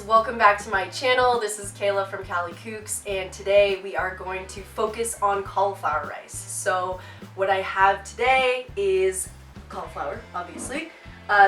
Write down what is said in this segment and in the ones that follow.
Welcome back to my channel. This is Kayla from Cali Cooks, and today we are going to focus on cauliflower rice. So what I have today is cauliflower, obviously.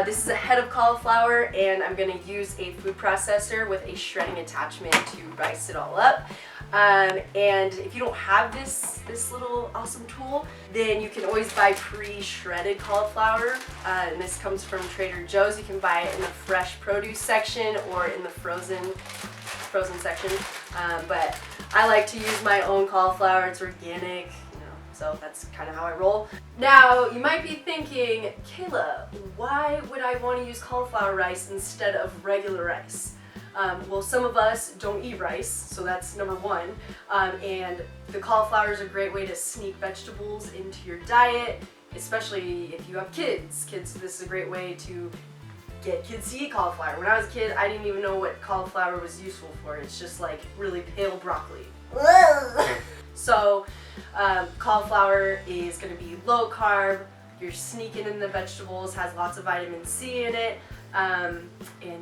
This is a head of cauliflower, and I'm going to use a food processor with a shredding attachment to rice it all up. And if you don't have this little awesome tool, then you can always buy pre-shredded cauliflower. And this comes from Trader Joe's. You can buy it in the fresh produce section or in the frozen section. But I like to use my own cauliflower. It's organic, so that's kind of how I roll. Now, you might be thinking, Kayla, why would I want to use cauliflower rice instead of regular rice? Well, some of us don't eat rice, so that's number one. And the cauliflower is a great way to sneak vegetables into your diet, especially if you have kids. This is a great way to get kids to eat cauliflower. When I was a kid, I didn't even know what cauliflower was useful for. It's just like really pale broccoli. So cauliflower is going to be low carb. You're sneaking in the vegetables, has lots of vitamin C in it. And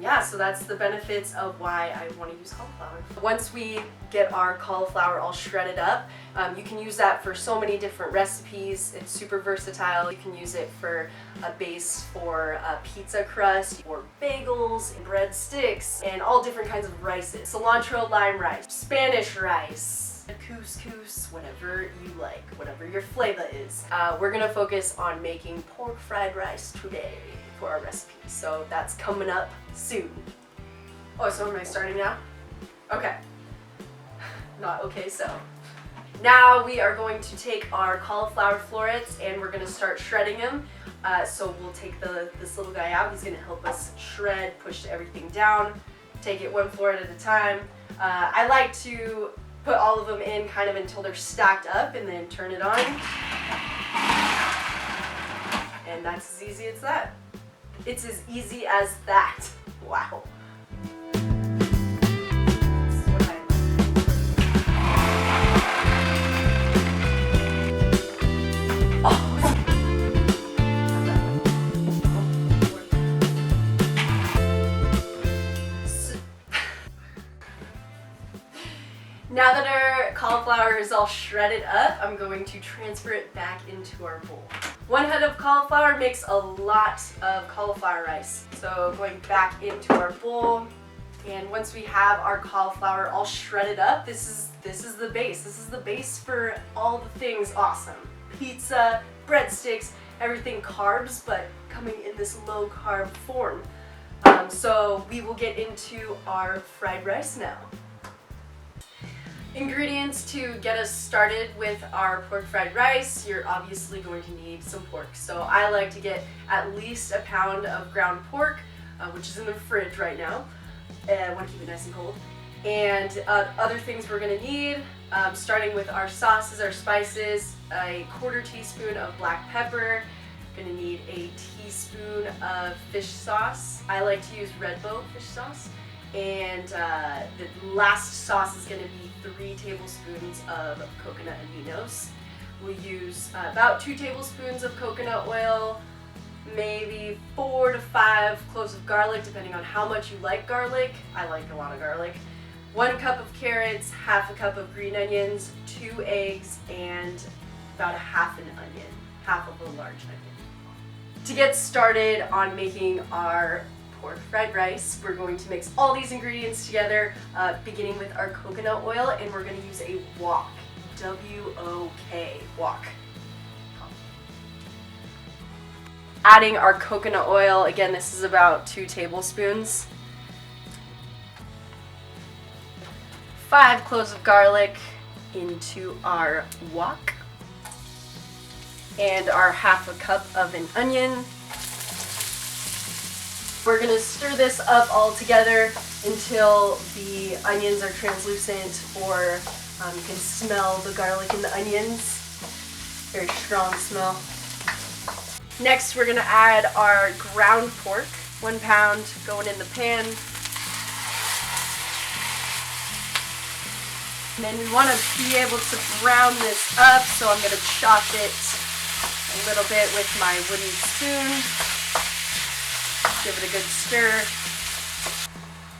yeah, so that's the benefits of why I want to use cauliflower. Once we get our cauliflower all shredded up, you can use that for so many different recipes. It's super versatile. You can use it for a base for a pizza crust, or bagels, and breadsticks, and all different kinds of rices. Cilantro lime rice, Spanish rice, couscous, whatever you like, whatever your flavor is. We're gonna focus on making pork fried rice today for our recipe, so that's coming up soon. Oh, so am I starting now? Okay. Not okay, so. Now we are going to take our cauliflower florets and we're gonna start shredding them. So we'll take this little guy out. He's gonna help us shred, push everything down, take it one floret at a time. I like to put all of them in kind of until they're stacked up and then turn it on. And that's as easy as that. It's as easy as that. Wow. Now that our cauliflower is all shredded up, I'm going to transfer it back into our bowl. One head of cauliflower makes a lot of cauliflower rice. So going back into our bowl, and once we have our cauliflower all shredded up, this is the base. This is the base for all the things awesome. Pizza, breadsticks, everything carbs, but coming in this low carb form. So we will get into our fried rice now. Ingredients to get us started with our pork fried rice. You're obviously going to need some pork. So I like to get at least a pound of ground pork, which is in the fridge right now. I want to keep it nice and cold. And other things we're going to need, starting with our sauces, our spices, a 1/4 teaspoon of black pepper. Going to need a teaspoon of fish sauce. I like to use Red Boat fish sauce. And the last sauce is going to be 3 tablespoons of coconut aminos. We'll use about 2 tablespoons of coconut oil, maybe 4 to 5 cloves of garlic, depending on how much you like garlic. I like a lot of garlic. 1 cup of carrots, half a cup of green onions, 2 eggs, and about half an onion, half of a large onion. To get started on making our pork fried rice, we're going to mix all these ingredients together, beginning with our coconut oil, and we're going to use a wok, W-O-K, wok. Adding our coconut oil, again this is about 2 tablespoons. 5 cloves of garlic into our wok, and our half a cup of an onion. We're going to stir this up all together until the onions are translucent, or you can smell the garlic and the onions. Very strong smell. Next, we're gonna add our ground pork, 1 pound, going in the pan. And then we want to be able to brown this up, so I'm going to chop it a little bit with my wooden spoon. Give it a good stir.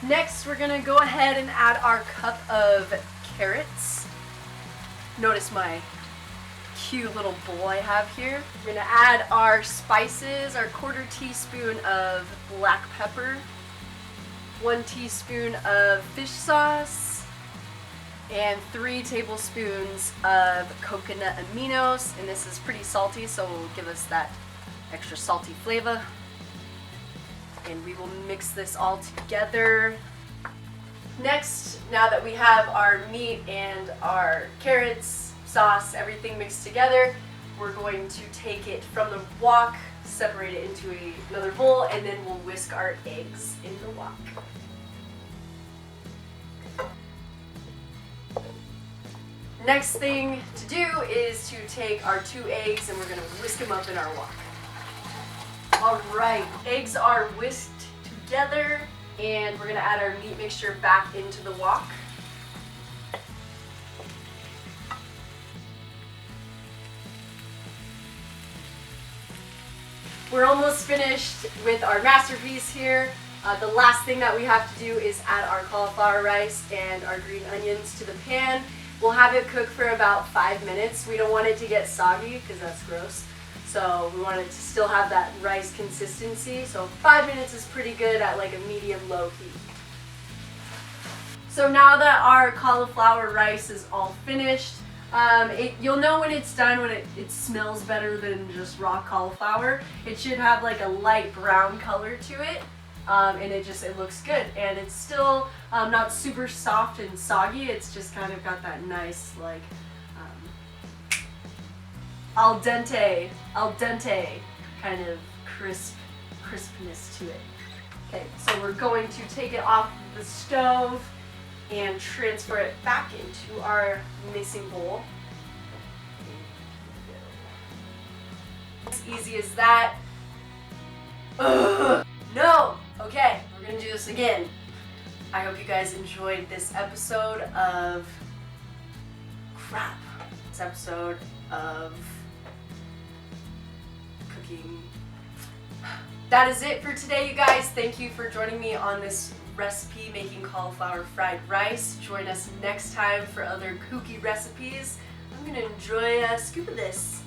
Next, we're going to go ahead and add our cup of carrots. Notice my cute little bowl I have here. We're going to add our spices, our 1/4 teaspoon of black pepper, 1 teaspoon of fish sauce, and 3 tablespoons of coconut aminos, and this is pretty salty, so it will give us that extra salty flavor. And we will mix this all together. Next, now that we have our meat and our carrots, sauce, everything mixed together, we're going to take it from the wok, separate it into another bowl, and then we'll whisk our eggs in the wok. Next thing to do is to take our 2 eggs and we're going to whisk them up in our wok. Alright, eggs are whisked together and we're going to add our meat mixture back into the wok. We're almost finished with our masterpiece here. The last thing that we have to do is add our cauliflower rice and our green onions to the pan. We'll have it cook for about 5 minutes. We don't want it to get soggy because that's gross. So we want it to still have that rice consistency. So 5 minutes is pretty good at like a medium-low heat. So now that our cauliflower rice is all finished, you'll know when it's done when it smells better than just raw cauliflower. It should have like a light brown color to it. And it looks good, and it's still not super soft and soggy. It's just kind of got that nice like al dente kind of crispness to it. Okay, so we're going to take it off the stove and transfer it back into our mixing bowl. As easy as that. Ugh, no! Okay, we're gonna do this again. I hope you guys enjoyed this episode of cooking. That is it for today, you guys. Thank you for joining me on this recipe making cauliflower fried rice. Join us next time for other kooky recipes. I'm gonna enjoy a scoop of this.